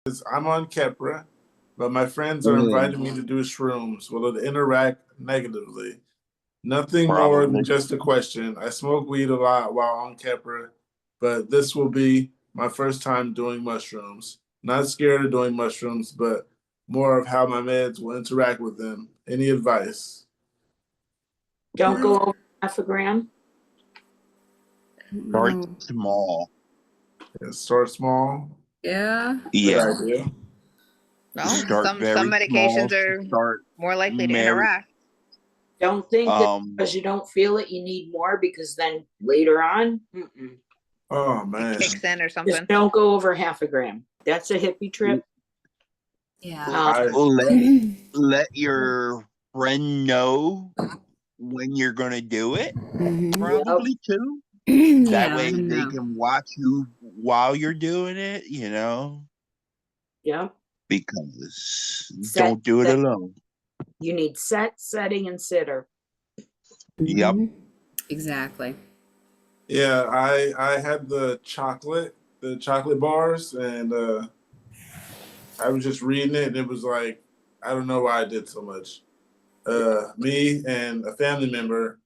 I'm on Keppra, but my friends are inviting me to do shrooms. Will it interact negatively? Nothing more than just a question. I smoke weed a lot while on Keppra, but this will be my first time doing mushrooms. Not scared of doing mushrooms, but more of how my meds will interact with them. Any advice? Don't go over half a gram. Start small. Yeah, start small. Yeah. Yeah. Good idea. No, Start some very medications small. are Start more likely to very- interact. Don't think that because you don't feel it, you need more, because then later on, Oh man. Kicks in or something. just don't go over half a gram. That's a hippie trip. Yeah. Let your friend know when you're gonna do it. Probably too. That way they can watch you while you're doing it, you know? Yeah. Because don't do it alone. You need set, setting, and sitter. Yep. Exactly. Yeah, I had the chocolate bars, and I was just reading it, and it was like, I don't know why I did so much. Me and a family member,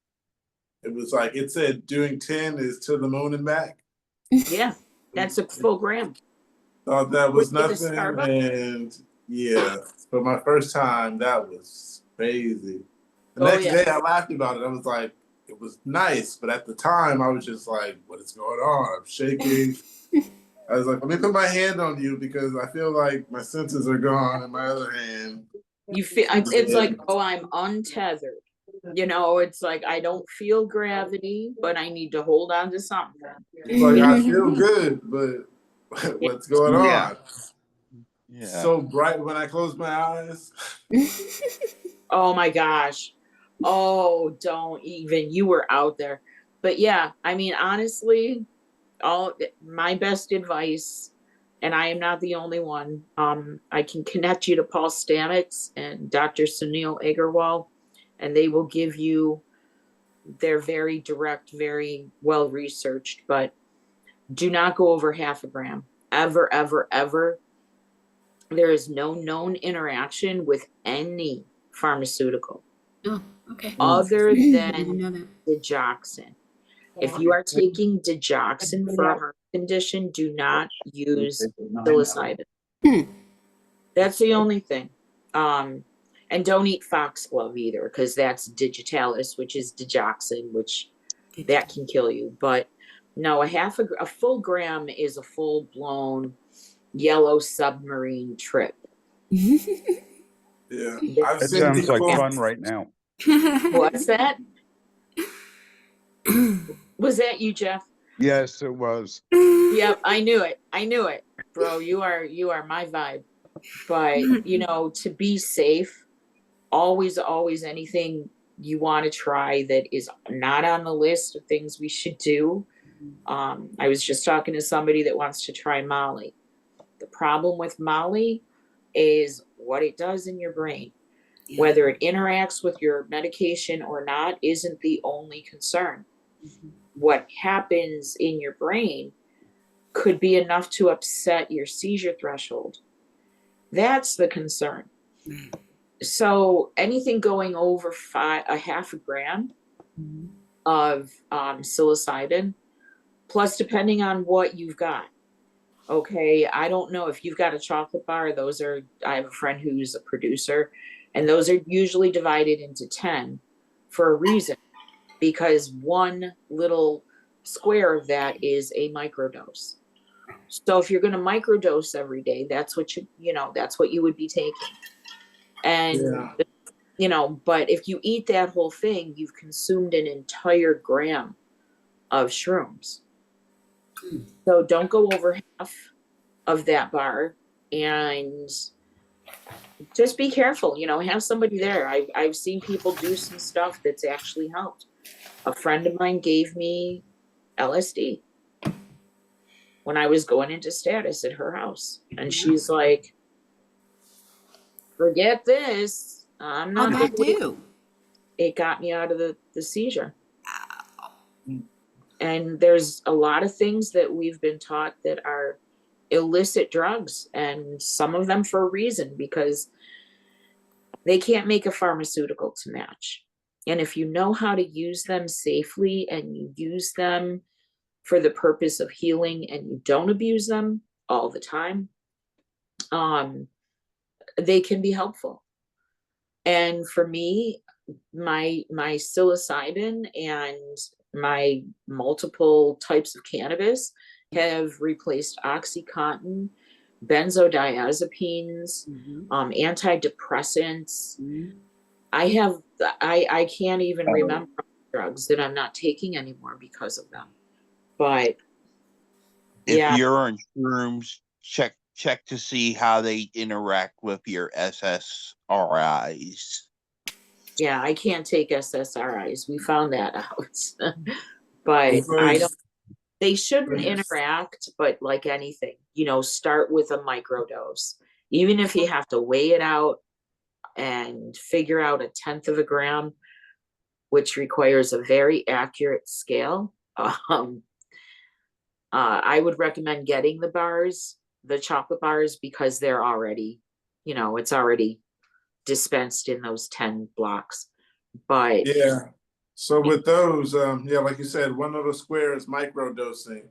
it was like, it said doing 10 is to the moon and back. Yeah, that's a full gram. Thought that was With the nothing, Starbucks? and yeah, but my first time, that was crazy. The next day, I laughed about it. I was like, it was nice, but at the time, I was just like, what is going on? I'm shaking. I was like, let me put my hand on you because I feel like my senses are gone in my other hand. You feel it's like, oh, I'm untethered. You know, it's like I don't feel gravity, but I need to hold on to something. Like I feel good, but what's going on? Yeah. So bright when I close my eyes. Oh my gosh. Oh, don't even. You were out there. But yeah, I mean, honestly, my best advice, and I am not the only one. I can connect you to Paul Stamets and Dr. Sunil Agarwal, and they will give you, they're very direct, very well researched, but do not go over half a gram. Ever, ever, ever. There is no known interaction with any pharmaceutical. Oh, okay. Other I than didn't know that. digoxin. If you are taking digoxin for a heart condition, do not use psilocybin. That's the only thing. And don't eat foxglove either, because that's digitalis, which is digoxin, which that can kill you. But no, a full gram is a full blown yellow submarine trip. Yeah, That sounds like fun right now. What's that? Was that you, Jeff? Yes, it was. Yep, I knew it. Bro, you are my vibe. But, you know, to be safe, always anything you want to try that is not on the list of things we should do. I was just talking to somebody that wants to try Molly. The problem with Molly is what it does in your brain. Yeah. Whether it interacts with your medication or not isn't the only concern. What happens in your brain could be enough to upset your seizure threshold. That's the concern. So anything going over a half a gram of psilocybin, plus depending on what you've got. Okay, I don't know if you've got a chocolate bar. I have a friend who's a producer, and those are usually divided into 10 for a reason, because one little square of that is a microdose. So if you're going to microdose every day, that's what that's what you would be taking. And, but if you eat that whole thing, you've consumed an entire gram of shrooms. So don't go over half of that bar, and just be careful, have somebody there. I've seen people do some stuff that's actually helped. A friend of mine gave me LSD when I was going into status at her house. And she's like, forget this. I'm not. How'd that do? It got me out of the seizure. And there's a lot of things that we've been taught that are illicit drugs, and some of them for a reason, because they can't make a pharmaceutical to match. And if you know how to use them safely and you use them for the purpose of healing and you don't abuse them all the time, they can be helpful. And for me, my psilocybin and my multiple types of cannabis have replaced OxyContin, benzodiazepines, antidepressants. I can't even remember drugs that I'm not taking anymore because of them. But if you're on shrooms, check to see how they interact with your SSRIs. Yeah, I can't take SSRIs. We found that out. But I don't. They shouldn't interact, but like anything, start with a microdose. Even if you have to weigh it out and figure out 1/10 of a gram, which requires a very accurate scale. I would recommend getting the bars, the chocolate bars, because they're already, it's already dispensed in those 10 blocks. But yeah. So with those, like you said, one little square is microdosing.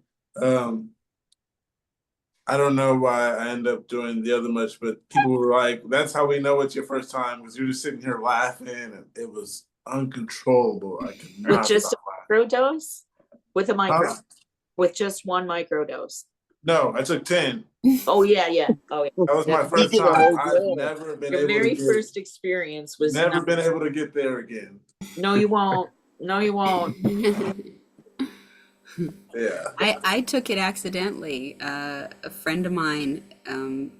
I don't know why I end up doing the other much, but people were like, that's how we know it's your first time, because you're just sitting here laughing and it was uncontrollable. I could not. With just a microdose? With a micro? With just one microdose? No, I took 10. Oh, yeah. Oh, yeah. That was my first time. I've never been able to Your very first experience was never been able to get there again. No, you won't. No, you won't. Yeah. I took it accidentally. A friend of mine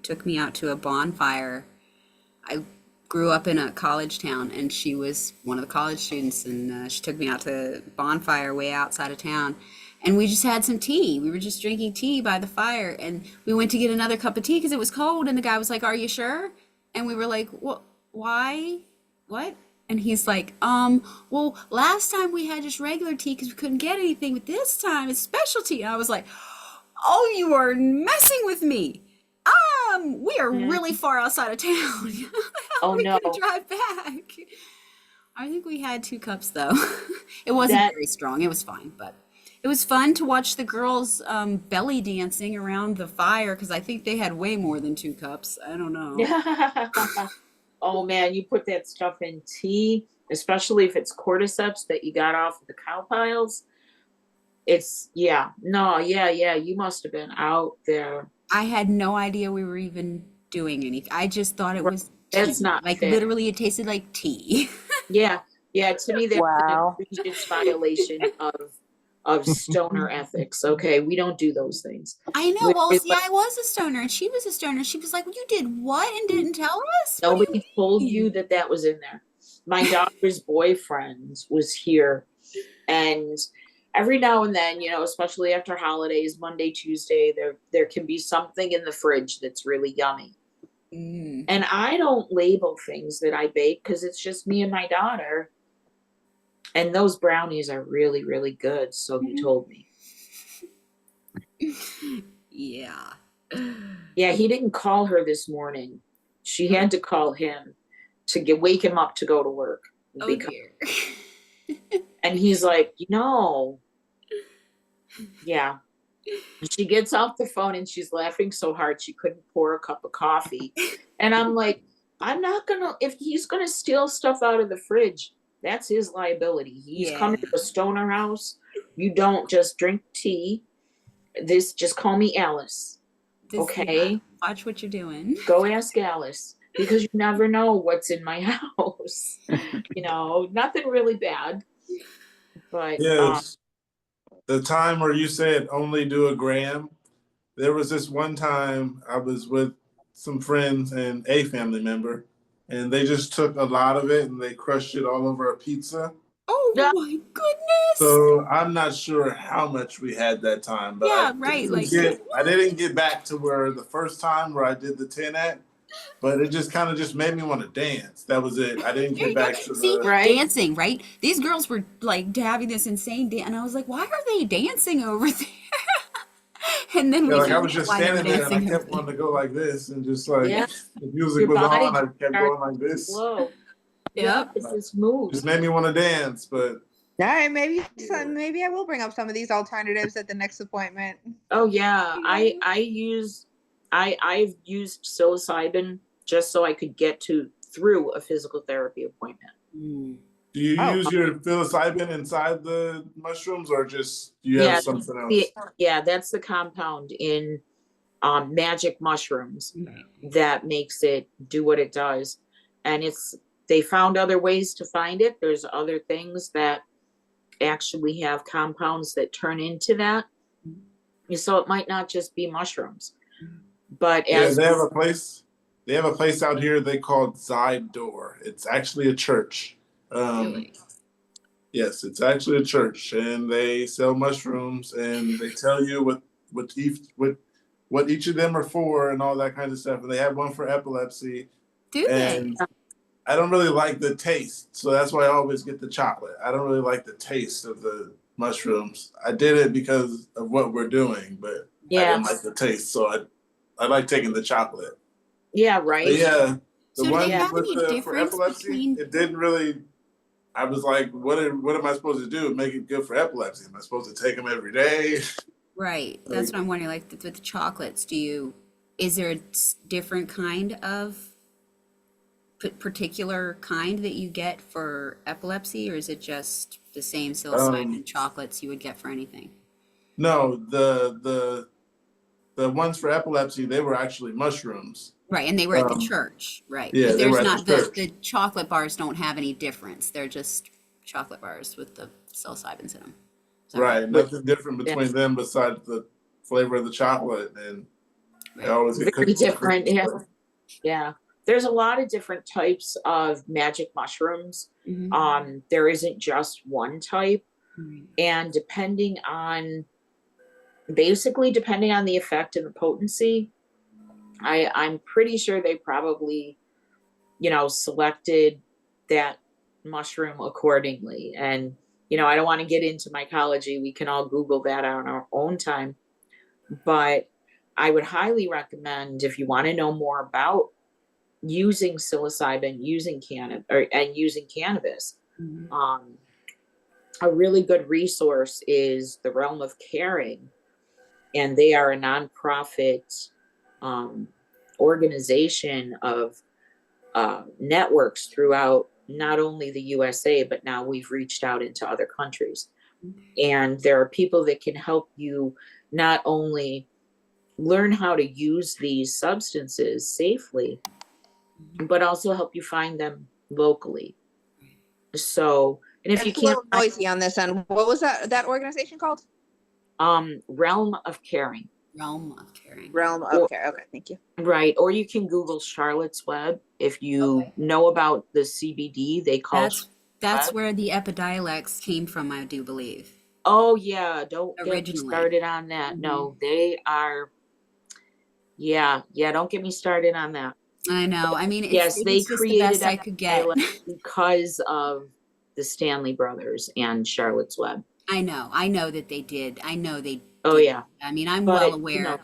took me out to a bonfire. I grew up in a college town, and she was one of the college students, and she took me out to a bonfire way outside of town. And we just had some tea. We were just drinking tea by the fire, and we went to get another cup of tea because it was cold, and the guy was like, "Are you sure?" And we were like, "What? Why? What?" And he's like, well, last time we had just regular tea because we couldn't get anything, but this time it's specialty. And I was like, oh, you are messing with me. We are really far outside of town. How are we gonna drive back? I think we had 2 cups though. It wasn't very strong. It was fine, but it was fun to watch the girls belly dancing around the fire, because I think they had way more than 2 cups. I don't know. Oh man, you put that stuff in tea, especially if it's cordyceps that you got off of the cow piles. It's you must have been out there. I had no idea we were even doing anything. I just thought it was tea. That's not like fair. Literally it tasted like tea. Yeah, to me that's an egregious violation of stoner ethics. Okay, we don't do those things. I know. Well, see, I was a stoner and she was a stoner. She was like, well, you did what and didn't tell us? Nobody told you that was in there. My daughter's boyfriend was here, and every now and then, especially after holidays, Monday, Tuesday, there can be something in the fridge that's really yummy. And I don't label things that I bake because it's just me and my daughter. And those brownies are really, really good. So he told me. Yeah. Yeah, he didn't call her this morning. She had to call him to wake him up to go to work. Oh, dear. And he's like, yeah. And she gets off the phone and she's laughing so hard she couldn't pour a cup of coffee. And I'm like, if he's gonna steal stuff out of the fridge, that's his liability. He's coming to a stoner house. You don't just drink tea. Just call me Alice. Okay? Watch what you're doing. Go ask Alice, because you never know what's in my house. Nothing really bad. But yes. The time where you said only do a gram, there was this one time I was with some friends and a family member, and they just took a lot of it and they crushed it all over a pizza. Oh my goodness! So I'm not sure how much we had that time, but I didn't get back to where the first time where I did the 10 at, but it just kind of just made me want to dance. That was it. I didn't get back to dancing, right? These girls were like having this insane dance, and I was like, why are they dancing over there? And then Yeah, we like I found was out just why they were standing there and I dancing. kept wanting to go like this and just like Yeah. the music Your was body on, I kept starts going like this. Whoa. Yep. It's this move. Just made me want to dance, but All right, maybe I will bring up some of these alternatives at the next appointment. Oh yeah. I've used psilocybin just so I could get through a physical therapy appointment. do you Oh. use your psilocybin inside the mushrooms or just do you have something else? Yeah, that's the compound in magic mushrooms that makes it do what it does. And they found other ways to find it. There's other things that actually have compounds that turn into that. So it might not just be mushrooms. But Yeah, they have a place. They have a place out here they call Zydor. It's actually a church. Really? Yes, it's actually a church, and they sell mushrooms, and they tell you what each of them are for, and all that kind of stuff. And they have one for epilepsy. Do they? And I don't really like the taste, so that's why I always get the chocolate. I don't really like the taste of the mushrooms. I did it because of what we're doing, but I didn't like the taste, so I like taking the chocolate. Yeah, right. But yeah, the So do one they have with any for difference epilepsy, between- it didn't really. I was like, what am I supposed to do? Make it good for epilepsy? Am I supposed to take them every day? Right. That's what I'm wondering. Like with the chocolates, is there a different kind of particular kind that you get for epilepsy, or is it just the same psilocybin chocolates you would get for anything? No, the ones for epilepsy, they were actually mushrooms. Right, and they were at the church, right? Yeah, But they were there's at not the church. the chocolate bars don't have any difference. They're just chocolate bars with the psilocybins in them. Right, nothing different between them besides the flavor of the chocolate, and they always get Very different. Yeah. There's a lot of different types of magic mushrooms. There isn't just one type, and depending on the effect and the potency, I'm pretty sure they probably, selected that mushroom accordingly. And, I don't want to get into mycology. We can all Google that on our own time. But I would highly recommend, if you want to know more about using psilocybin, using cannabis, a really good resource is the Realm of Caring. And they are a nonprofit organization of networks throughout not only the USA, but now we've reached out into other countries. And there are people that can help you not only learn how to use these substances safely, but also help you find them locally. So, and if It's you a can't, little noisy on this end. What was that organization called? Realm of Caring. Realm of Caring. Realm of Care. Okay, thank you. Right. Or you can Google Charlotte's Web. If you know about the CBD, they call that's where the Epidiolex came from, I do believe. Oh yeah, don't get me Originally. started on that. No, they are. Yeah, don't get me started on that. I know. I mean, Yes, they it's just the created best I could get. because of the Stanley Brothers and Charlotte's Web. I know that they did. I know they. Oh did. yeah. I mean, I'm well aware.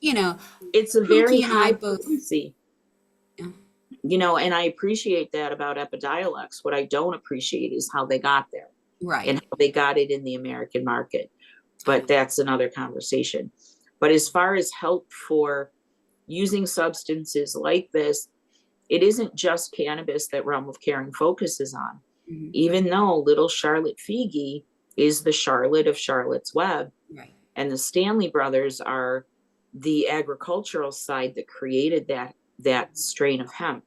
It's a very Pookie and I high both. potency. Yeah. And I appreciate that about Epidiolex. What I don't appreciate is how they got there. Right. And how they got it in the American market. But that's another conversation. But as far as help for using substances like this, it isn't just cannabis that Realm of Caring focuses on. Even though little Charlotte Figi is the Charlotte of Charlotte's Web, right, and the Stanley Brothers are the agricultural side that created that strain of hemp.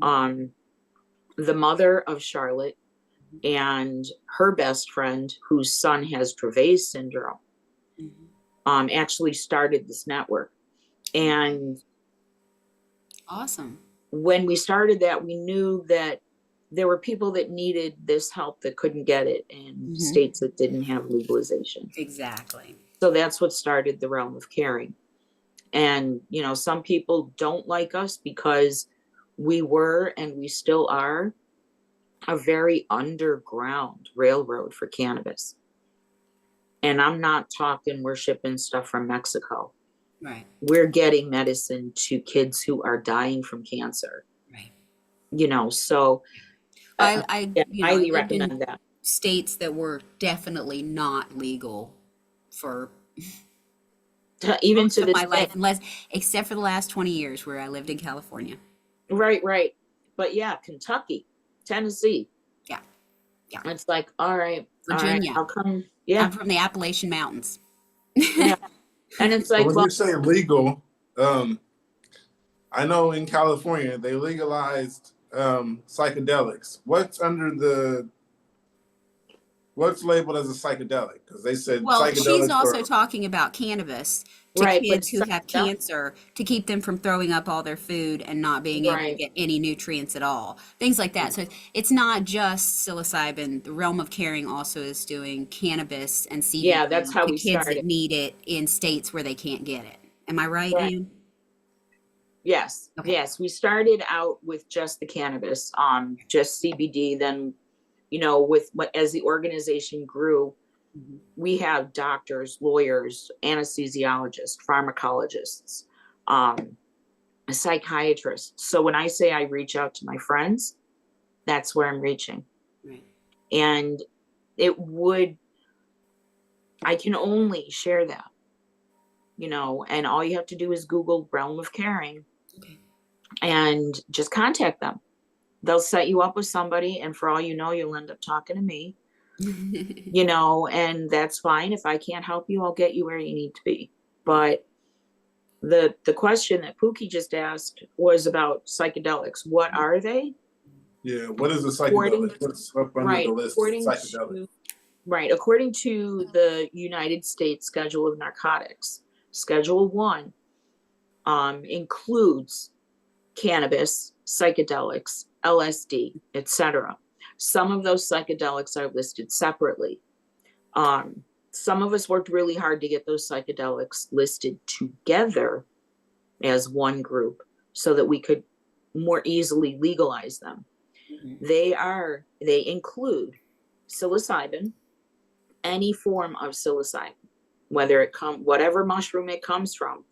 The mother of Charlotte and her best friend, whose son has Dravet syndrome, actually started this network. And awesome. When we started that, we knew that there were people that needed this help that couldn't get it in states that didn't have legalization. Exactly. So that's what started the Realm of Caring. And, some people don't like us because we were, and we still are, a very underground railroad for cannabis. And I'm not talking we're shipping stuff from Mexico. Right. We're getting medicine to kids who are dying from cancer. Right. You know, so I highly lived recommend in that. states that were definitely not legal for Even most to of this my day. life, except for the last 20 years where I lived in California. Right. But yeah, Kentucky, Tennessee. Yeah. It's like, all right, Virginia. how come? Yeah. I'm from the Appalachian Mountains. Yeah. And it's like, when you say legal, I know in California they legalized psychedelics. What's labeled as a psychedelic? Because they said well, she's psychedelics also are talking about cannabis to right, kids but who have cancer to keep them from throwing up all their food and not being able to get any nutrients at all. Things like that. So it's not just psilocybin. The realm of caring also is doing cannabis and CBD yeah, that's how to we kids started. that need it in states where they can't get it. Am I right, Right. Ann? Yes. Okay. Yes. We started out with just the cannabis, just CBD. Then, you know, as the organization grew, we have doctors, lawyers, anesthesiologists, pharmacologists, psychiatrists. So when I say I reach out to my friends, that's where I'm reaching. Right. And I can only share that, you know, and all you have to do is Google realm of caring. Okay. And just contact them. They'll set you up with somebody, and for all you know, you'll end up talking to me. You know, and that's fine. If I can't help you, I'll get you where you need to be. But the question that Pookie just asked was about psychedelics. What are they? Yeah, what is a psychedelic? What's up under the list of psychedelics? According to the United States Schedule of Narcotics, Schedule 1 includes cannabis, psychedelics, LSD, etc. Some of those psychedelics are listed separately. Some of us worked really hard to get those psychedelics listed together as one group so that we could more easily legalize them. They include psilocybin, any form of psilocybin, whatever mushroom it comes from.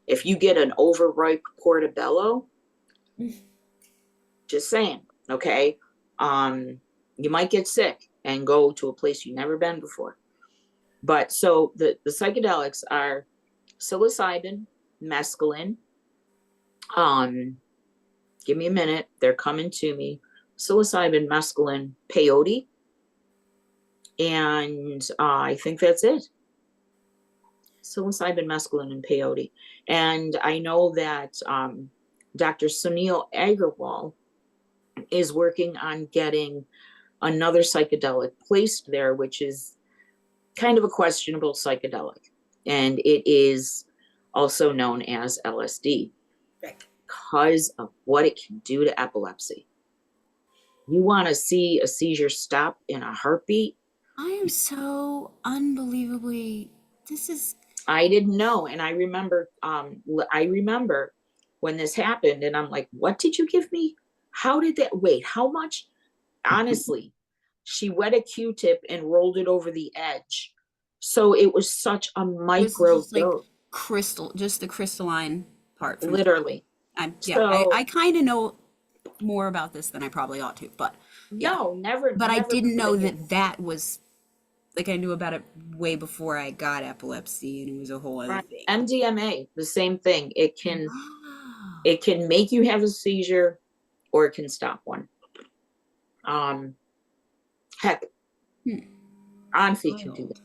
If you get an overripe portobello, just saying, okay, you might get sick and go to a place you've never been before. But so the psychedelics are psilocybin, mescaline. Give me a minute, they're coming to me. Psilocybin, mescaline, peyote, and I think that's it. Psilocybin, mescaline, and peyote. And I know that Dr. Sunil Agarwal is working on getting another psychedelic placed there, which is kind of a questionable psychedelic. And it is also known as LSD because of what it can do to epilepsy. You want to see a seizure stop in a heartbeat? I am so unbelievably, I didn't know. And I remember when this happened and I'm like, what did you give me? How did that, wait, how much? Honestly, she wet a Q-tip and rolled it over the edge. So it was such a micro dose. Like just the crystalline part. Literally. I kind of know more about this than I probably ought to, but no, never. But never I didn't know that was, like, I knew about it way before I got epilepsy, and it was a whole other thing. MDMA, the same thing. It can make you have a seizure, or it can stop one. Heck, Onfi can do that.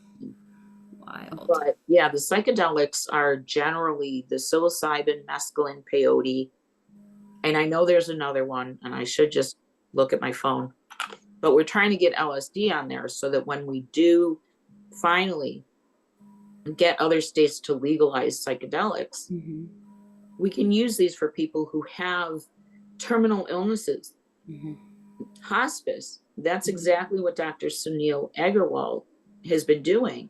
Wild. But yeah, the psychedelics are generally the psilocybin, mescaline, peyote, and I know there's another one, and I should just look at my phone. But we're trying to get LSD on there so that when we do finally get other states to legalize psychedelics, we can use these for people who have terminal illnesses. Hospice, that's exactly what Dr. Sunil Agarwal has been doing,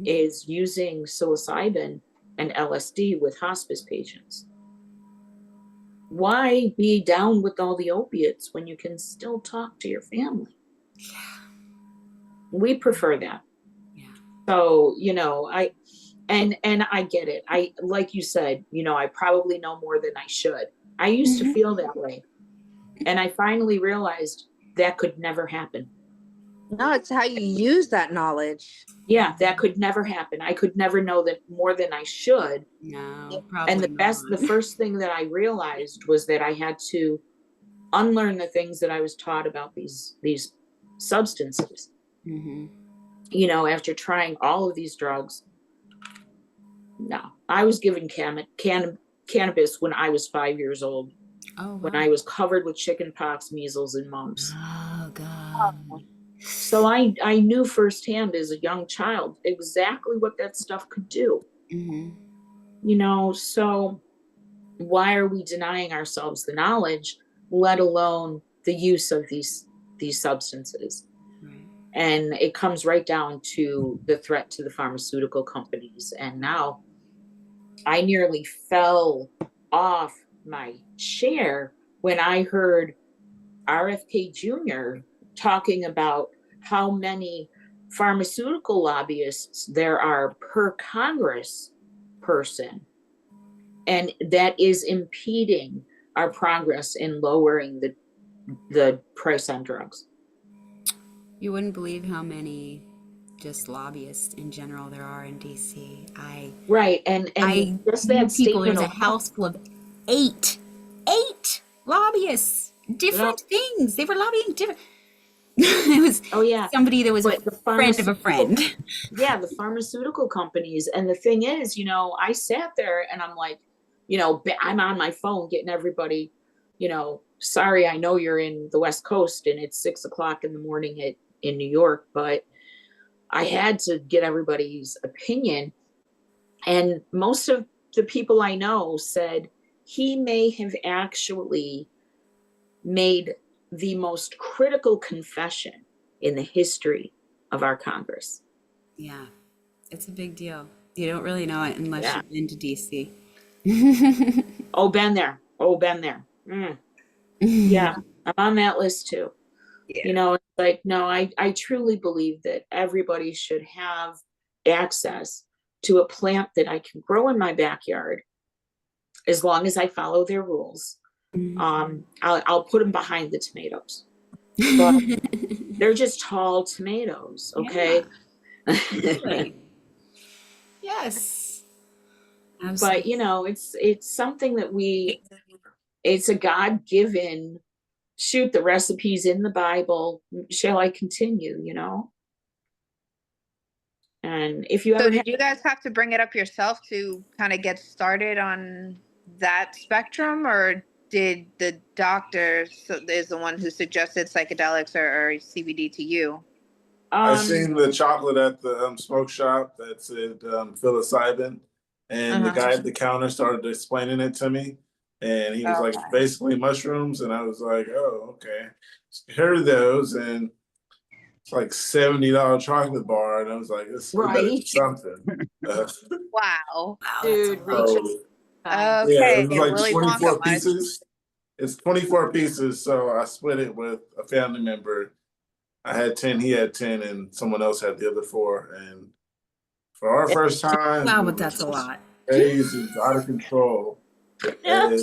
is using psilocybin and LSD with hospice patients. Why be down with all the opiates when you can still talk to your family? We prefer that. So, you know, and I get it. I, like you said, you know, I probably know more than I should. I used to feel that way. And I finally realized that could never happen. No, it's how you use that knowledge. Yeah, that could never happen. I could never know that more than I should. No, probably And the first thing that I realized was that I had to unlearn the things that I was taught about these substances. Mm-hmm. You know, after trying all of these drugs, no, I was given cannabis when I was 5 years old. Oh, wow. When I was covered with chicken pox, measles, and mumps. Oh, God. So I knew firsthand as a young child exactly what that stuff could do. Mm-hmm. You know, so why are we denying ourselves the knowledge, let alone the use of these substances? Right. And it comes right down to the threat to the pharmaceutical companies. And now I nearly fell off my chair when I heard RFK Jr. talking about how many pharmaceutical lobbyists there are per Congress person. And that is impeding our progress in lowering the price on drugs. You wouldn't believe how many just lobbyists in general there are in DC. Right, and I just that people, there's a statement house full of eight lobbyists, different things. They were lobbying different. It was somebody that was a friend of a friend. Yeah, the pharmaceutical companies. And the thing is, you know, I sat there and I'm like, you know, I'm on my phone getting everybody, you know, sorry, I know you're in the West Coast and it's 6 o'clock in the morning in New York, but I had to get everybody's opinion. And most of the people I know said he may have actually made the most critical confession in the history of our Congress. Yeah, it's a big deal. You don't really know it unless you've been to DC. Been there. Yeah, I'm on that list too. Yeah. You know, it's like, no, I truly believe that everybody should have access to a plant that I can grow in my backyard as long as I follow their rules. I'll put them behind the tomatoes, but they're just tall tomatoes. Okay. Yeah. Yes. Absolutely. But you know, it's something that it's a God-given, shoot, the recipe's in the Bible. Shall I continue, you know? And if you did you guys have to bring it up yourself to kind of get started on that spectrum, or did the doctor is the one who suggested psychedelics or CBD to you? I seen the chocolate at the smoke shop that said psilocybin, and the guy at the counter started explaining it to me, and he was like, basically mushrooms, and I was like, oh, okay. Heard those, and it's like $70 chocolate bar, and I was like, this is something. Wow, dude. Yeah, it was like 24 pieces. It's 24 pieces, so I split it with a family member. I had 10, he had 10, and someone else had the other 4. And for our first time, wow, but that's a lot. Crazy, out of control. And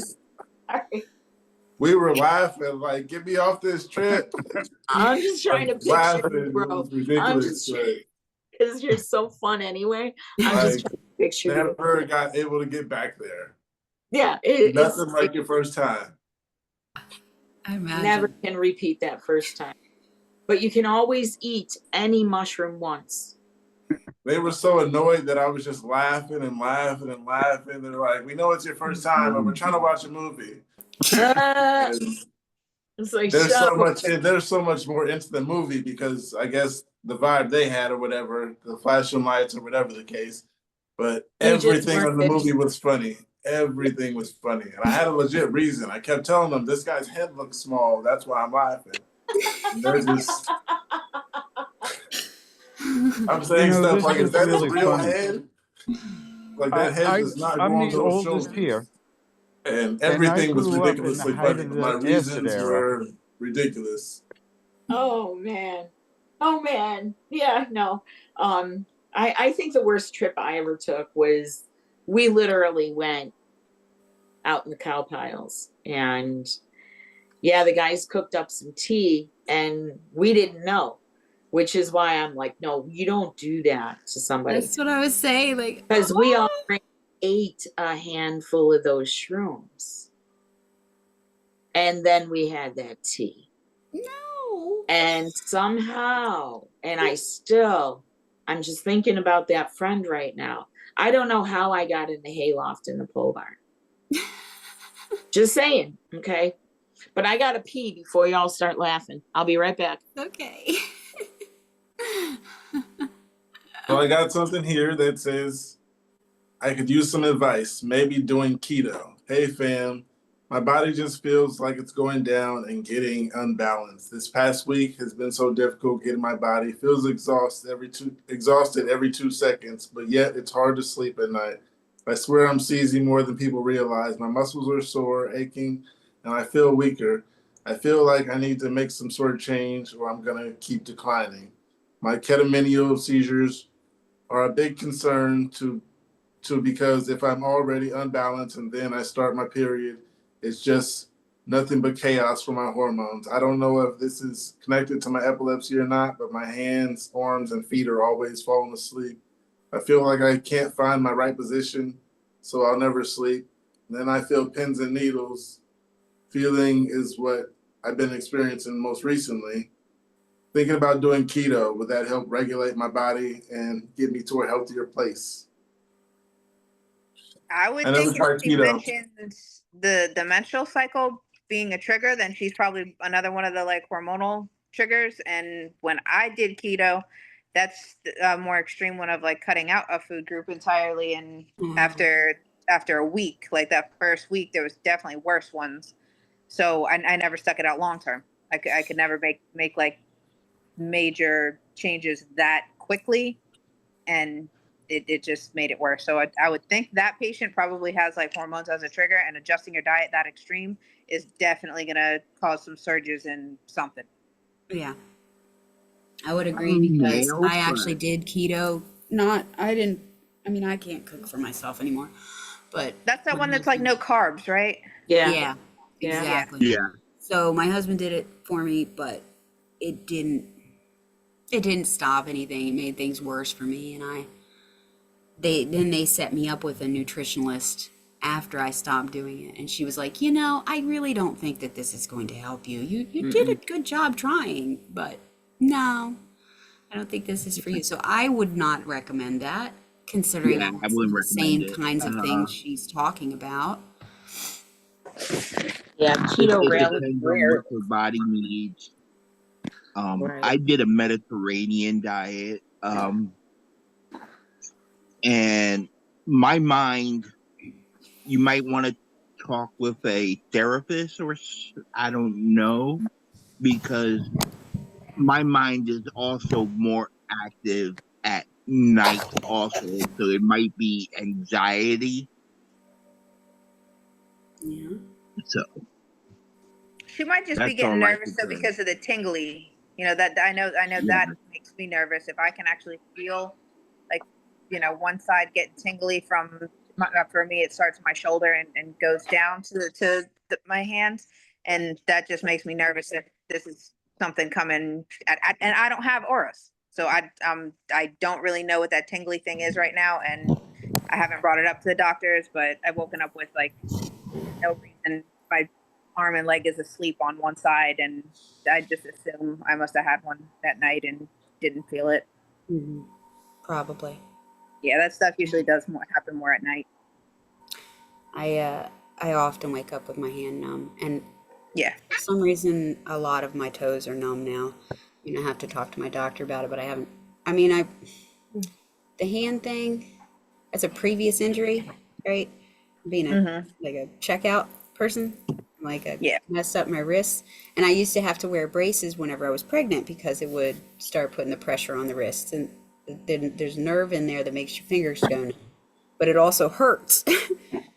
we were laughing, like, get me off this trip. I'm just trying to picture you, bro. It was ridiculous. Because you're so fun anyway. I'm just trying to picture you. Never got able to get back there. Yeah. Nothing like your first time. I imagine. Never can repeat that first time. But you can always eat any mushroom once. They were so annoyed that I was just laughing and laughing and laughing. They're like, we know it's your first time, but we're trying to watch a movie. It's like, there's so much more into the movie because I guess the vibe they had or whatever, the flashing lights or whatever the case. But everything in the movie was funny. Everything was funny. And I had a legit reason. I kept telling them, this guy's head looks small. That's why I'm laughing. And they're just... I'm saying stuff like, is that really real head? Like, that head does not go on those shoulders. Here. And everything was ridiculously funny. My reasons were ridiculous. Oh man. Yeah, no. I think the worst trip I ever took was we literally went out in the cow piles, and yeah, the guys cooked up some tea and we didn't know, which is why I'm like, no, you don't do that to somebody. That's what I was saying. Like, because we all ate a handful of those shrooms. And then we had that tea. No. And somehow, and I'm just thinking about that friend right now. I don't know how I got in the hayloft in the pole barn. Just saying, okay? But I gotta pee before y'all start laughing. I'll be right back. Okay. So I got something here that says I could use some advice, maybe doing keto. Hey fam, my body just feels like it's going down and getting unbalanced. This past week has been so difficult getting my body. Feels exhausted every 2 seconds, but yet it's hard to sleep at night. I swear I'm seizing more than people realize. My muscles are sore, aching, and I feel weaker. I feel like I need to make some sort of change or I'm gonna keep declining. My ketaminial seizures are a big concern to because if I'm already unbalanced and then I start my period, it's just nothing but chaos for my hormones. I don't know if this is connected to my epilepsy or not, but my hands, arms, and feet are always falling asleep. I feel like I can't find my right position, so I'll never sleep. And then I feel pins and needles. Feeling is what I've been experiencing most recently. Thinking about doing keto, would that help regulate my body and get me to a healthier place? I would I never think if tried she keto. mentions the menstrual cycle being a trigger, then she's probably another one of the like hormonal triggers. And when I did keto, that's a more extreme one of like cutting out a food group entirely. And after a week, like that first week, there was definitely worse ones. So I never stuck it out long term. I could never make like major changes that quickly, and it just made it worse. So I would think that patient probably has like hormones as a trigger, and adjusting your diet that extreme is definitely going to cause some surges in something. Yeah, I would agree because I actually did keto. I can't cook for myself anymore, but that's that one that's like no carbs, right? Yeah, exactly. Yeah. So my husband did it for me, but it didn't stop anything. It made things worse for me, and they set me up with a nutritionalist after I stopped doing it, and she was like, I really don't think that this is going to help you. You did a good job trying, but no, I don't think this is for you. So I would not recommend that, considering I wouldn't the same recommend it. kinds of things she's talking about. Yeah, keto It really depends on rare. what your body needs. Right. I did a Mediterranean diet, and my mind, you might want to talk with a therapist or I don't know, because my mind is also more active at night also, so it might be anxiety. Yeah. So She might just be that's all getting I nervous could though say. because of the tingly. That I know Yeah. that makes me nervous. If I can actually feel like one side getting tingly from for me, it starts my shoulder and goes down to my hands, and that just makes me nervous if this is something coming. And I don't have auras, so I don't really know what that tingly thing is right now, and I haven't brought it up to the doctors, but I've woken up with like no reason. My arm and leg is asleep on one side, and I just assume I must have had one that night and didn't feel it. Mm-hmm. Probably. Yeah, that stuff usually does happen more at night. I often wake up with my hand numb, and yeah, for some reason a lot of my toes are numb now. I have to talk to my doctor about it, but I haven't. The hand thing, that's a previous injury, right? Being like a checkout person, I messed up my wrists, and I used to have to wear braces whenever I was pregnant because it would start putting the pressure on the wrists, and then there's nerve in there that makes your fingers go numb, but it also hurts.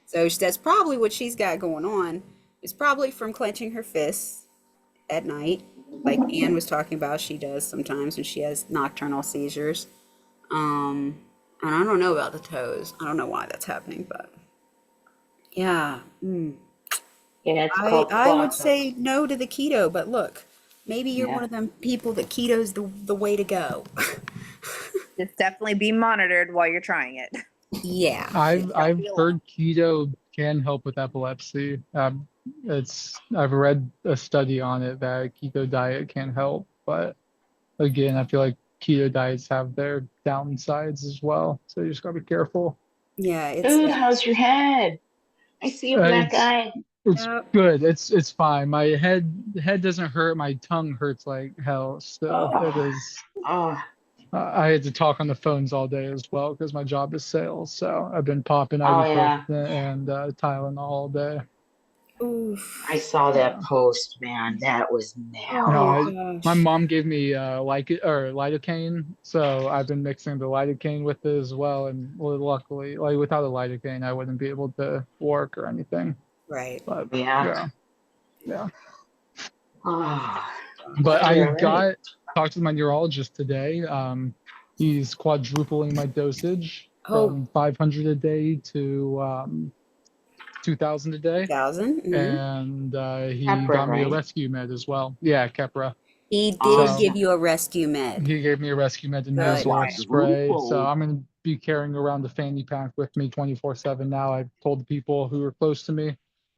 So that's probably what she's got going on. It's probably from clenching her fists at night, like Anne was talking about. She does sometimes when she has nocturnal seizures. And I don't know about the toes. I don't know why that's happening, but yeah. Yeah, it's called I would claw say toes. no to the keto, but look, maybe you're one Yeah. of them people that keto's the way to go. Just definitely be monitored while you're trying it. Yeah. Don't I've be alone. heard keto can help with epilepsy. I've read a study on it that keto diet can help, but again, I feel like keto diets have their downsides as well, so you just gotta be careful. Yeah, Dude, how's your head? I see a black It's eye. it's Yep. good. It's fine. My head doesn't hurt. My tongue hurts like hell. Still, it Oh, is. oh, I had to talk on the phones all day as well because my job is sales. So I've been popping oh ibuprofen yeah. and Tylenol all day. I Oof. saw that Yeah. post, man. That was No, Oh gnarly. my gosh. mom gave me lidocaine, so I've been mixing the lidocaine with it as well. And luckily, like without a lidocaine, I wouldn't be able to work or anything. Right. But Yeah. yeah, yeah. Oh, But all I right. talked to my neurologist today. He's quadrupling my dosage Oh, from 500 a day to 2,000 a day, 2000. and he Pepper, got me a right? rescue med as well. Yeah, Keppra. He did So give Awesome. you a rescue med. he gave me a rescue med, a Good. nasal spray. So Quadruple. I'm gonna be carrying around the fanny pack with me 24/7 now. I've told the people who are close to me,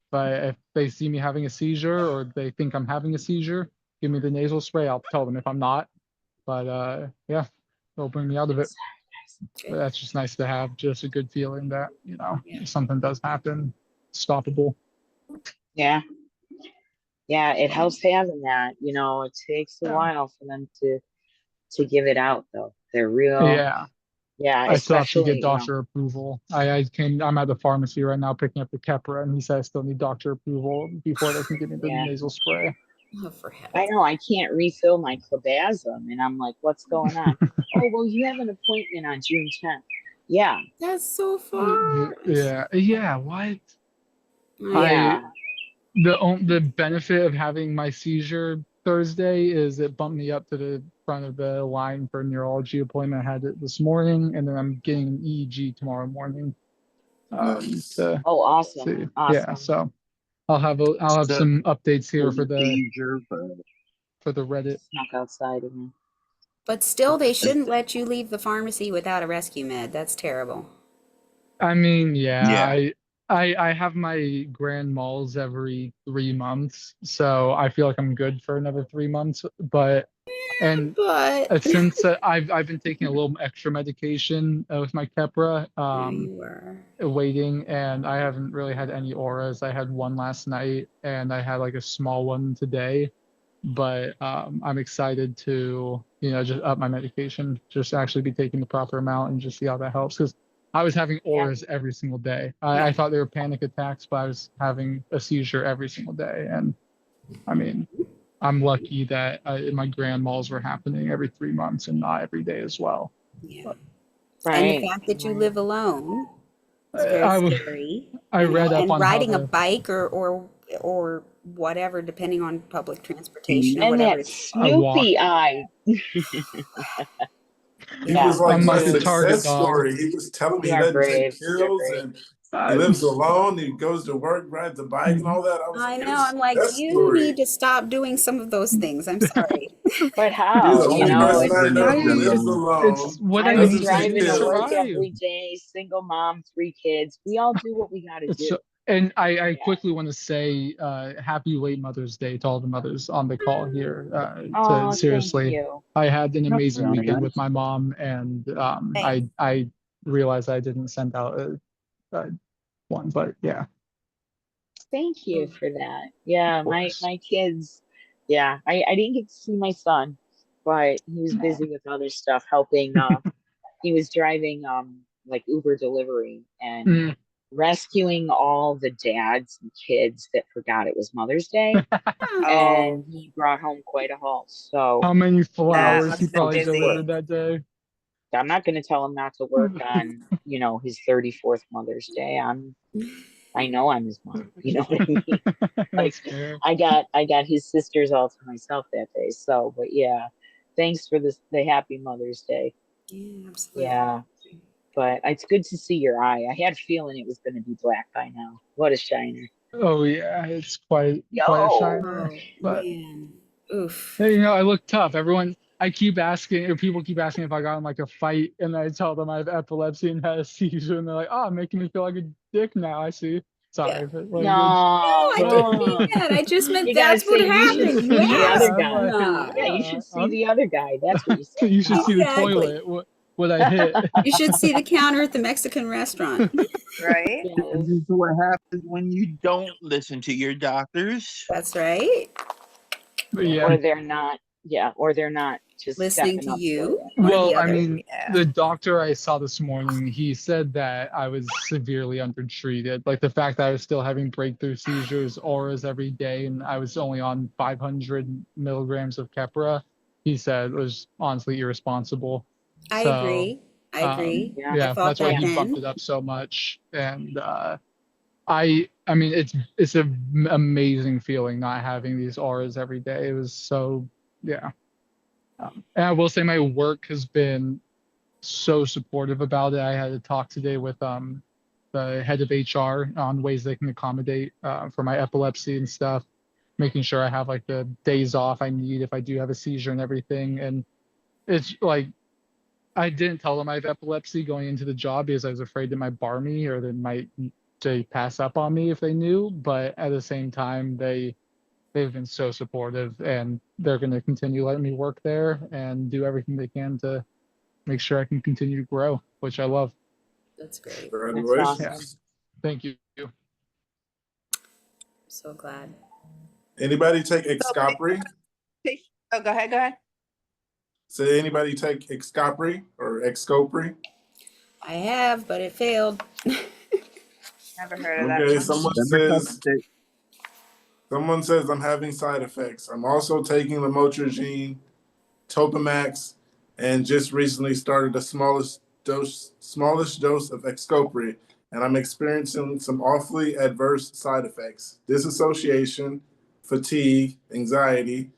but if they see me having a seizure or they think I'm having a seizure, give me the nasal spray. I'll tell them if I'm not. But yeah, they'll bring me out of it. But Good. that's just nice to have, just a good feeling that, Yeah. if something does happen, it's stoppable. Yeah. Yeah, it helps having that. It takes a Yeah. while for them to give it out though. They're real. Yeah. Yeah, I still have to get especially, doctor approval. I'm at the pharmacy right now picking up the Keppra, and he said I still need doctor approval before they can give me the yeah. nasal spray. Oh, for I heaven's know I can't refill my clobazam, and I'm like, what's going on? Oh, well, you have an appointment on June 10th. Yeah, That's so far. Yeah. What? I yeah, the benefit of having my seizure Thursday is it bumped me up to the front of the line for a neurology appointment. I had it this morning, and then I'm getting an EEG tomorrow morning. Nice. To Oh, awesome, see. Yeah, awesome. so I'll have Except some updates for here the seizure, but for the Reddit. Snuck outside of me. But still, they shouldn't let you leave the pharmacy without a rescue med. That's terrible. I mean, yeah, yeah. I have my grand malls every 3 months, so I feel like I'm good for another 3 months. But and But since I've been taking a little extra medication with my Keppra, there you were. waiting, and I haven't really had any auras. I had one last night, and I had like a small one today. But I'm excited to just up my medication, just actually be taking the proper amount and just see how that helps. Because I was having Yeah, auras every single day. I Yeah. thought they were panic attacks, but I was having a seizure every single day. And I mean, I'm lucky that my grand malls were happening every 3 months and not every day as well. Yeah. But And the right. fact that you Right. live alone is very I w- scary, I read up and on how riding a to. bike or whatever, depending on public transportation or And whatever, that it's hard. I walk. Snoopy eye. He Yeah. was like I'm my like a Dude, target success dog. story. He was telling me you he are doesn't take brave. You're pills brave. and he I, lives alone. He goes to work, rides a bike, and all that. I was I like, know. you're a I'm like, success you story. need to stop doing some of those things. I'm sorry. But You're how? the only person It's I Living know a who lives dream. it's alone, what I I was doesn't need to take do driving to to work pills. survive. every day, single mom, 3 kids. We all do what we got to It's do. and I Yeah. quickly want to say happy late Mother's Day to all the mothers on the call here. To Oh, thank seriously, you. I had an That's amazing really weekend with nice. my mom, and Thanks. I realized I didn't send out a one, but yeah, Thank you Oh, for that. of Yeah, my course. my kids. Yeah, I didn't get to see my son, but he was busy with other stuff, helping. He was driving like Uber delivery and Mm. rescuing all the dads and kids that forgot it was Mother's Day, Oh, and he brought home quite a haul. So, How many that flowers he must have been probably thanks for. delivered busy. that day? I'm not going to tell him not to work on, his 34th Mother's Day. I know I'm his mom. You know what I mean? Like That's fair. I got his sisters all to myself that day. So, but yeah, thanks for the happy Mother's Day. Yeah, absolutely. Yeah, but it's good to see your eye. I had a feeling it was going to be black by now. What a shiner. Oh yeah, it's quite a Yo. shiner. Oh But man. Oof. hey, you know, I look tough. I keep asking, or people keep asking if I got in like a fight, and I tell them I have epilepsy and had a seizure, and they're like, "Oh, making me feel like a dick now." I see. Yeah. Sorry for language. No, No, I didn't mean But that. I just meant you gotta that's what say you should happened. see the Yes. other I'm guy. like, No. Yeah, you should see the other guy. That's what you say. you should see the Exactly. toilet. What I hit. You should see the counter at the Mexican restaurant. Right? Yes. This is what happens when you don't listen to your doctors. That's right. But Yeah, yeah. or they're not just Listening stepping to up for you. you. One or Well, the I other. mean, Yeah. the doctor I saw this morning, he said that I was severely undertreated. Like the fact that I was still having breakthrough seizures, auras every day, and I was only on 500 milligrams of Keppra, he said was honestly irresponsible. I So, agree. I agree. Yeah. I yeah, thought that's why that he bumped then. it up so much. And I mean, it's an amazing feeling not having these auras every day. It was so, yeah. And I will say my work has been so supportive about it. I had a talk today with the head of HR on ways they can accommodate for my epilepsy and stuff, making sure I have like the days off I need if I do have a seizure and everything. And it's like I didn't tell them I have epilepsy going into the job because I was afraid they might bar me or they might say pass up on me if they knew. But at the same time, they've been so supportive and they're going to continue letting me work there and do everything they can to make sure I can continue to grow, which I love. That's great. That's awesome. Yeah. Thank you. I'm so glad. Anybody take Excopri? Oh, go ahead. Go ahead. Say anybody take Excopri or Excopri? I have, but it failed. Never heard of that. Okay, One. someone says I'm having side effects. I'm also taking lamotrigine, Topamax, and just recently started the smallest dose of Excopri, and I'm experiencing some awfully adverse side effects: disassociation, fatigue, anxiety,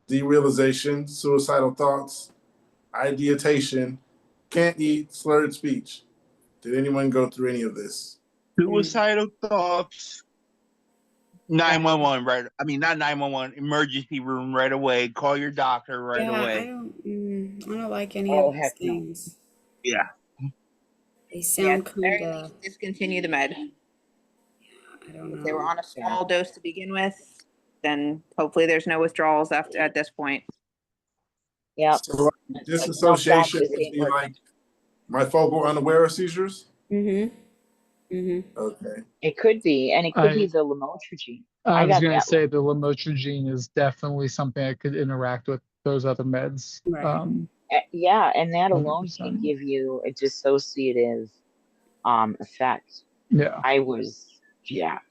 derealization, suicidal thoughts, ideation, can't eat, slurred speech. Did anyone go through any of this? Suicidal thoughts. 911, right? I mean, not 911, emergency room right away. Call your doctor right Yeah, away. I don't like any Oh, of these heck no. things. Yeah. They Yeah, sound very kind of, least discontinue the med. I don't If they were know. on a small dose to begin with, then hopefully there's no withdrawals after at this point. Yeah. So disassociation would be like my focal unaware of seizures? Mm-hmm. Mm-hmm. Okay. It could be, and it could be the lamotrigine. I was got going to that say one. the lamotrigine is definitely something I could interact with those other meds. Right. Yeah, and that alone 100%. can give you a dissociative effect. Yeah.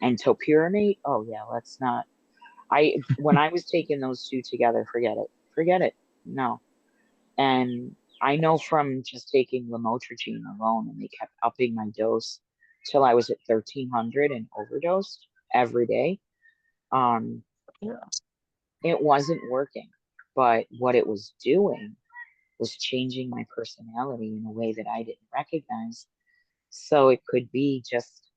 And topiramate. Oh yeah, let's not. When I was taking those two together, forget it. No. And I know from just taking lamotrigine alone, and they kept upping my dose till I was at 1,300 and overdosed every day. It wasn't working, but what it was doing was changing my personality in a way that I didn't recognize. So it could be just,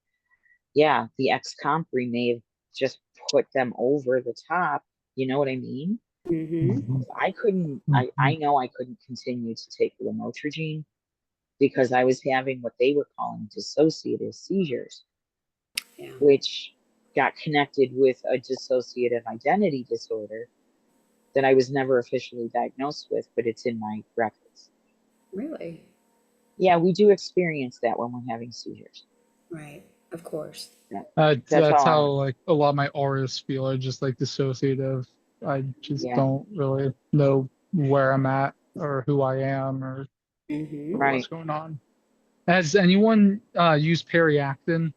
the ex-compre may have just put them over the top. You know what I mean? Mm-hmm. I know I couldn't continue to take lamotrigine because I was having what they were calling dissociative seizures, Yeah. which got connected with a dissociative identity disorder that I was never officially diagnosed with, but it's in my records. Really? Yeah, we do experience that when we're having seizures. Right. Of course. That's how like a lot of my auras feel are just like dissociative. I just don't really know where I'm at or who I am or what's going on. Has anyone used Periactin?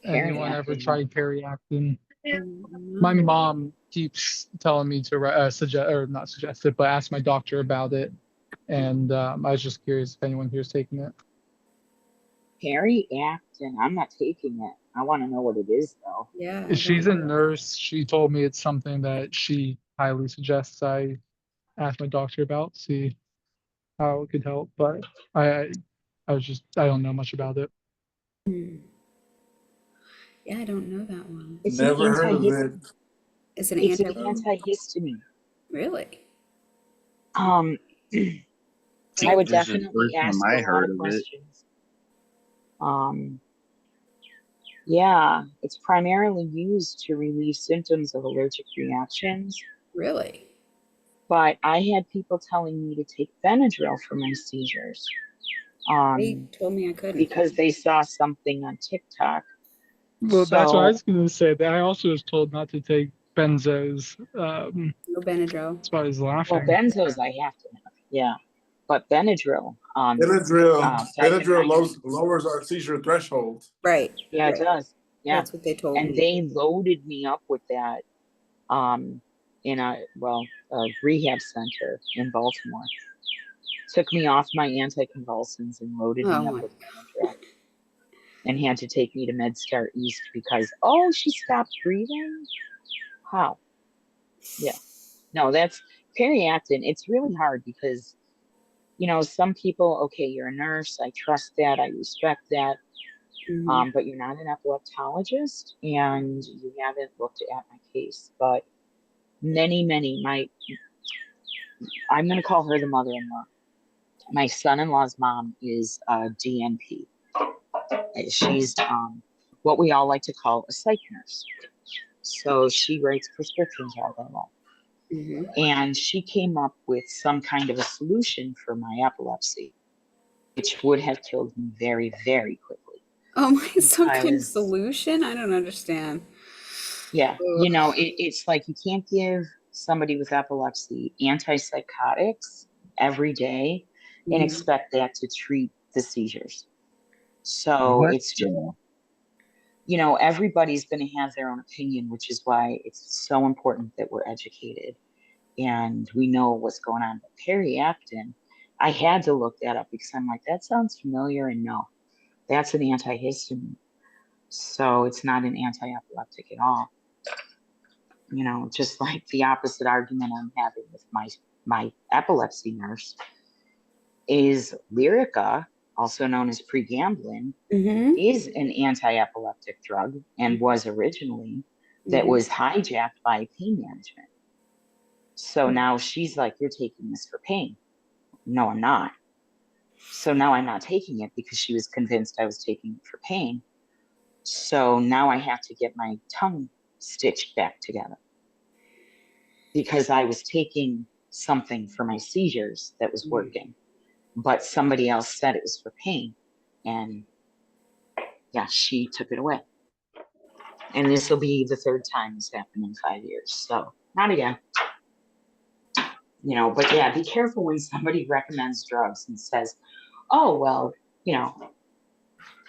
Anyone ever tried Periactin? My mom keeps telling me to suggest, or not suggest it, but ask my doctor about it. And I was just curious if anyone here is taking it. Periactin, I'm not taking it. I want to know what it is, though. Yeah. She's a nurse. She told me it's something that she highly suggests I ask my doctor about. See how it could help, but I don't know much about it. Yeah, I don't know that one. It's Never an heard of it. It's an It's an anti. antihistamine. Really? I would This is the definitely first time ask I a lot heard of of it. questions. Yeah, it's primarily used to relieve symptoms of allergic reactions, Really? but I had people telling me to take Benadryl for my seizures, They told me I couldn't. because they saw something on TikTok. Well, that's what I So, was going to say. That I also was told not to take benzos. No Benadryl. That's why I was well, laughing. benzos I have to have, yeah, but Benadryl, Benadryl lowers our seizure threshold. Right. yeah, it does, yeah, That's what they told and me. they loaded me up with that, in a rehab center in Baltimore. Took me off my anticonvulsants and loaded me up with Benadryl, and had to take me to MedStar East because she stopped breathing. How? Yeah, no, that's periactin. It's really hard because some people. Okay, you're a nurse. I trust that. I respect that. But you're not an epileptologist, and you haven't looked at my case. But many, I'm going to call her the mother-in-law. My son-in-law's mom is a DNP. She's what we all like to call a psych nurse. So she writes prescriptions all day long. And she came up with some kind of a solution for my epilepsy, which would have killed me very, very quickly. Oh my, some kind of solution? I don't understand. Yeah, it's like you can't give somebody with epilepsy antipsychotics every day and expect that to treat the seizures. So it's just, everybody's going to have their own opinion, which is why it's so important that we're educated and we know what's going on. But periactin, I had to look that up because I'm like, that sounds familiar, and no, that's an antihistamine. So it's not an anti-epileptic at all. Just like the opposite argument I'm having with my epilepsy nurse is Lyrica, also known as pregabalin, is an anti-epileptic drug and was originally, that was hijacked by pain management. So now she's like, you're taking this for pain. No, I'm not. So now I'm not taking it because she was convinced I was taking it for pain. So now I have to get my tongue stitched back together because I was taking something for my seizures that was working, but somebody else said it was for pain. And yeah, she took it away. And this will be the third time it's happened in 5 years. So not again. But yeah, be careful when somebody recommends drugs and says, oh, well,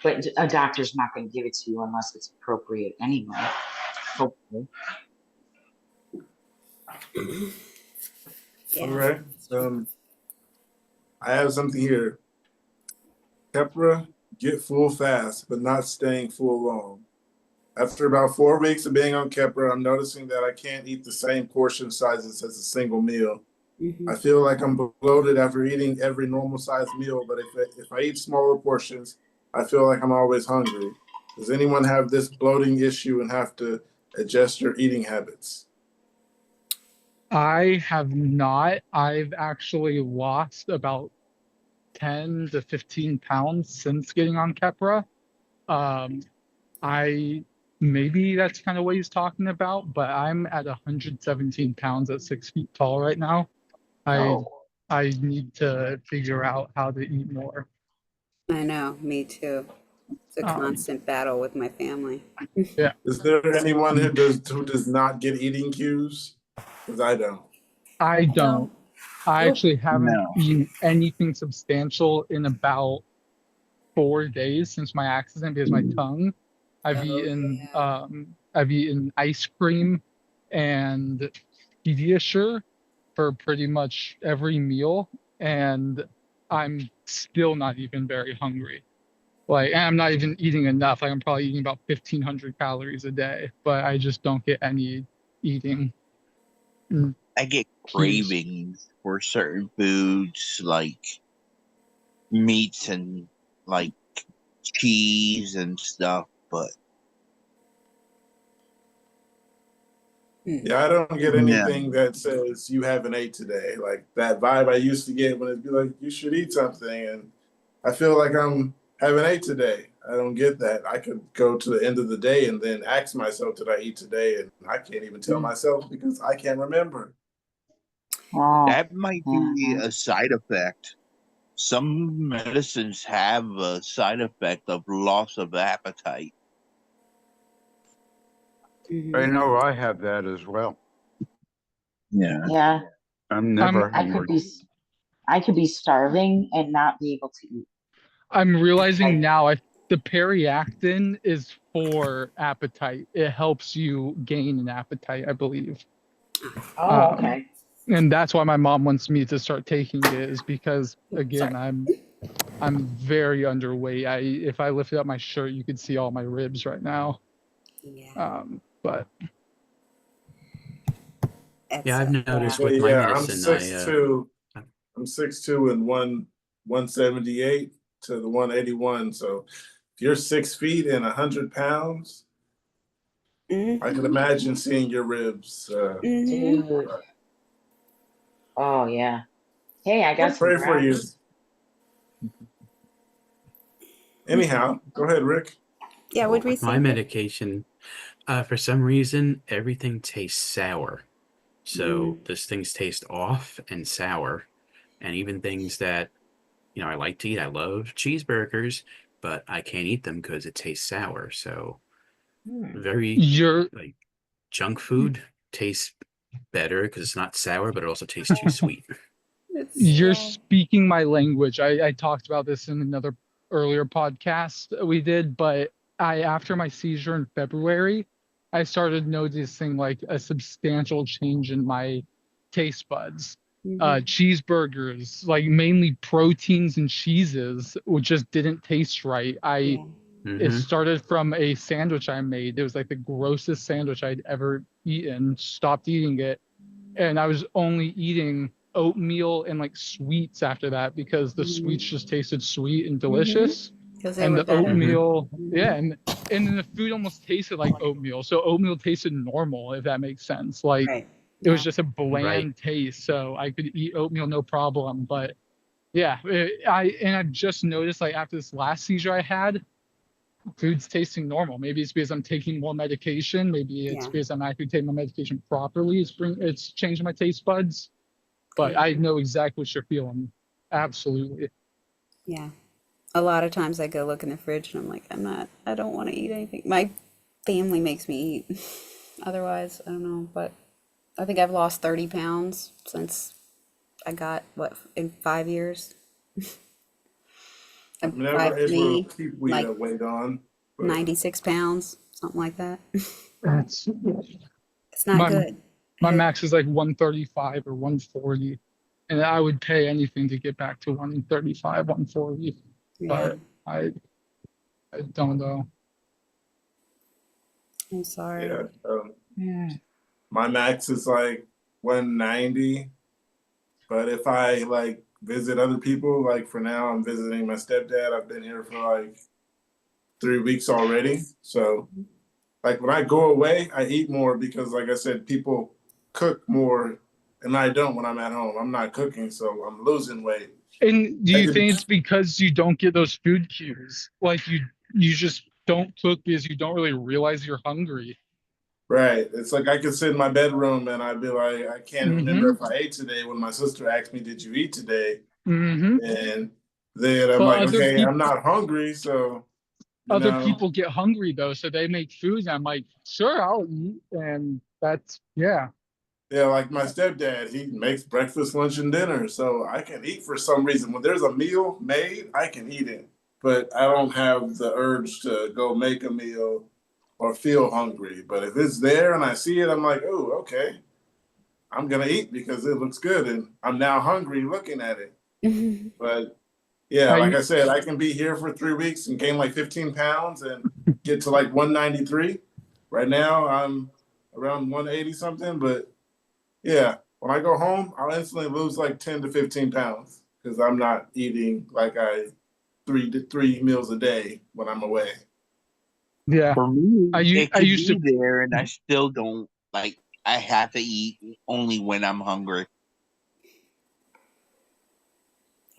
but a doctor's not going to give it to you unless it's appropriate anyway. Hopefully. All right. I have something here. Keppra, get full fast, but not staying full long. After about 4 weeks of being on Keppra, I'm noticing that I can't eat the same portion sizes as a single meal. I feel like I'm bloated after eating every normal sized meal, but if I eat smaller portions, I feel like I'm always hungry. Does anyone have this bloating issue and have to adjust your eating habits? I have not. I've actually lost about 10 to 15 pounds since getting on Keppra. Maybe that's kind of what he's talking about, but I'm at 117 pounds at 6 feet tall right now. I need to figure out how to eat more. I know, me too. It's a constant battle with my family. Yeah. Is there anyone who does not get eating cues? Because I don't. I don't. I actually haven't eaten anything substantial in about 4 days since my accident because my tongue. I've eaten ice cream and Pediasure for pretty much every meal, and I'm still not even very hungry. And I'm not even eating enough. I'm probably eating about 1,500 calories a day, but I just don't get any eating. I get cravings. for certain foods like meats and like cheese and stuff, but Yeah, I don't get yeah. anything that says you haven't ate today. Like that vibe I used to get when it'd be like, you should eat something. And I feel like I'm haven't ate today. I don't get that. I could go to the end of the day and then ask myself, did I eat today? And I can't even tell myself because I can't remember. Oh, That might be a side effect. Some medicines have a side effect of loss of appetite. I know I have that as well. Yeah. yeah. I'm never I could hungry. I could be starving and not be able to eat. I'm realizing now the periactin is for appetite. It helps you gain an appetite, I believe. Oh, okay. And that's why my mom wants me to start taking it, is because again, I'm very underweight. If I lifted up my shirt, you could see all my ribs right now. Yeah. But Yeah, I've noticed But with my yeah, I'm medicine, 6'2". I'm 6'2" and 178 to the 181. So if you're 6 feet and 100 pounds, I can imagine seeing your ribs. Dude. Oh yeah. Hey, I I'll got some pray for you. rats. Anyhow, go ahead, Rick. Yeah, what'd we with my say? medication, for some reason, everything tastes sour. So this things taste off and sour. And even things that, I like to eat. I love cheeseburgers, but I can't eat them because it tastes sour. So very you're like junk food tastes better because it's not sour, but it also tastes too sweet. You're speaking my language. I talked about this in another earlier podcast we did, but after my seizure in February, I started noticing like a substantial change in my taste buds. Cheeseburgers, like mainly proteins and cheeses, which just didn't taste right. It started from a sandwich I made. It was like the grossest sandwich I'd ever eaten. Stopped eating it, and I was only eating oatmeal and like sweets after that because the sweets just tasted sweet and delicious. And the oatmeal, and then the food almost tasted like oatmeal. So oatmeal tasted normal, if that makes sense. Like it was just a bland taste. So I could eat oatmeal no problem. But yeah, I've just noticed like after this last seizure I had, food's tasting normal. Maybe it's because I'm taking more medication. Maybe it's because I'm actually taking my medication properly. It's changing my taste buds. But I know exactly what you're feeling. Absolutely. Yeah. A lot of times I go look in the fridge and I'm like, I don't want to eat anything. My family makes me eat. Otherwise, I don't know. But I think I've lost 30 pounds since I got, in 5 years? I'm never able to keep weight on. 96 pounds, something like that. It's not good. My max is like 135 or 140. And I would pay anything to get back to 135, 140. But I don't know. I'm sorry. Yeah. My max is like 190. But if I like visit other people, like for now, I'm visiting my stepdad. I've been here for like 3 weeks already. So like when I go away, I eat more because like I said, people cook more and I don't when I'm at home. I'm not cooking, so I'm losing weight. And do you think it's because you don't get those food cues? Like you just don't cook because you don't really realize you're hungry. Right. It's like I could sit in my bedroom and I'd be like, I can't remember if I ate today when my sister asked me, did you eat today? And then I'm like, okay, I'm not hungry. So other people get hungry though. So they make food and I'm like, sure, I'll eat. And that's, yeah. Yeah, like my stepdad, he makes breakfast, lunch, and dinner. So I can eat for some reason. When there's a meal made, I can eat it. But I don't have the urge to go make a meal or feel hungry. But if it's there and I see it, I'm like, oh, okay. I'm going to eat because it looks good. And I'm now hungry looking at it. But yeah, like I said, I can be here for 3 weeks and gain like 15 pounds and get to like 193. Right now, I'm around 180 something. But yeah, when I go home, I'll instantly lose like 10 to 15 pounds because I'm not eating like three meals a day when I'm away. Yeah. For me, I it used could be to. there, and I still don't like. I have to eat only when I'm hungry.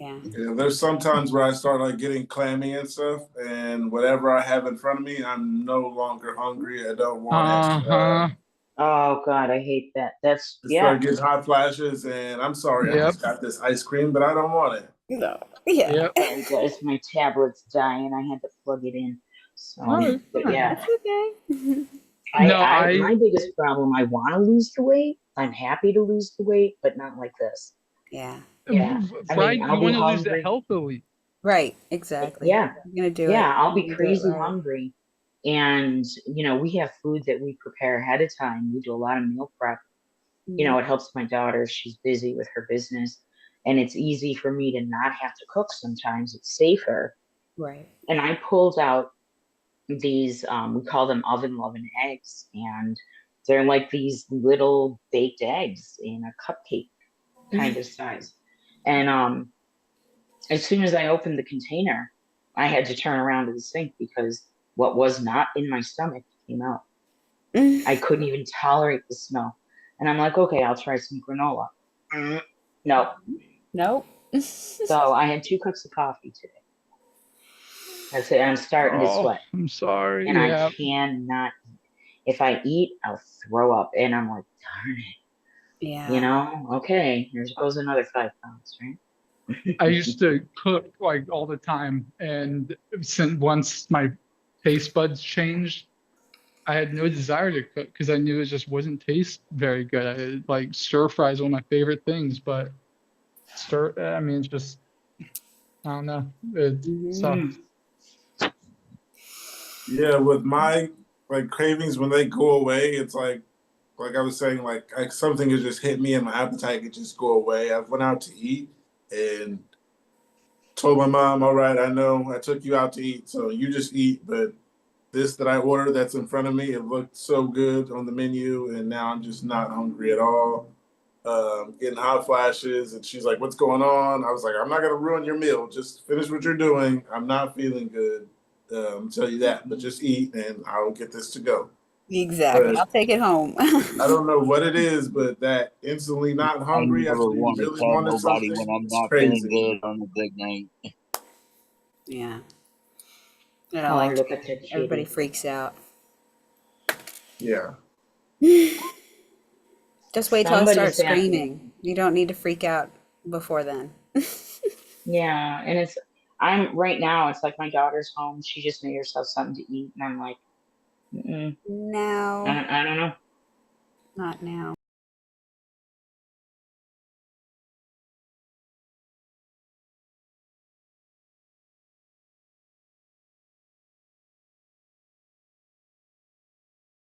Yeah. Yeah, there's sometimes where I start like getting clammy and stuff, and whatever I have in front of me, I'm no longer hungry. I don't want it. Uh-huh. Oh God, I hate that. That's I yeah. start getting hot flashes, and I'm sorry, I Yep. just got this ice cream, but I don't want it. No. Yeah. Yep. Sorry guys, my tablet's dying. I had to plug it in. So, No, it's but fine. yeah, It's okay. my biggest problem. I want to lose the weight. I'm happy to lose the weight, but not like this. Yeah. Yeah, I Right? mean, You I'll be want to lose it hungry. healthily. Right. Exactly. Yeah, You're gonna do yeah, it. I'll be You do it crazy right. hungry. And, we have food that we prepare ahead of time. We do a lot of meal prep. It helps my daughter. She's busy with her business. And it's easy for me to not have to cook sometimes. It's safer. Right. And I pulled out these, we call them oven loving eggs. And they're like these little baked eggs in a cupcake kind of size. And as soon as I opened the container, I had to turn around to the sink because what was not in my stomach came out. I couldn't even tolerate the smell. And I'm like, okay, I'll try some granola. No. Nope. So I had 2 cups of coffee today. That's it. I'm starting to Oh, sweat. I'm sorry. And Yeah. I cannot eat. If I eat, I'll throw up. And I'm like, darn it. Yeah. Okay, here goes another 5 pounds, right? I used to cook like all the time, and once my taste buds changed, I had no desire to cook because I knew it just wouldn't taste very good. Like stir fry is one of my favorite things, but I mean, it's just, I don't know. It's tough. Yeah, with my like cravings when they go away, it's like I was saying, like something has just hit me and my appetite could just go away. I went out to eat and told my mom, all right, I know I took you out to eat, so you just eat, but this that I ordered that's in front of me, it looked so good on the menu, and now I'm just not hungry at all. Getting hot flashes, and she's like, "What's going on?" I was like, "I'm not gonna ruin your meal. Just finish what you're doing. I'm not feeling good. Tell you that, but just eat, and I'll get this to go." Exactly. But I'll take it home. I don't know what it is, but that instantly not I hungry never after you want to really tell wanted nobody when something, I'm it's not feeling crazy. good on a good night. Yeah. I don't Oh, like look at the everybody kitty. freaks out. Yeah. Just wait till I Somebody start sat there. screaming. You don't need to freak out before then. Yeah, and I'm right now, it's like my daughter's home. She just made herself something to eat. And I'm like, No, I don't know. not now.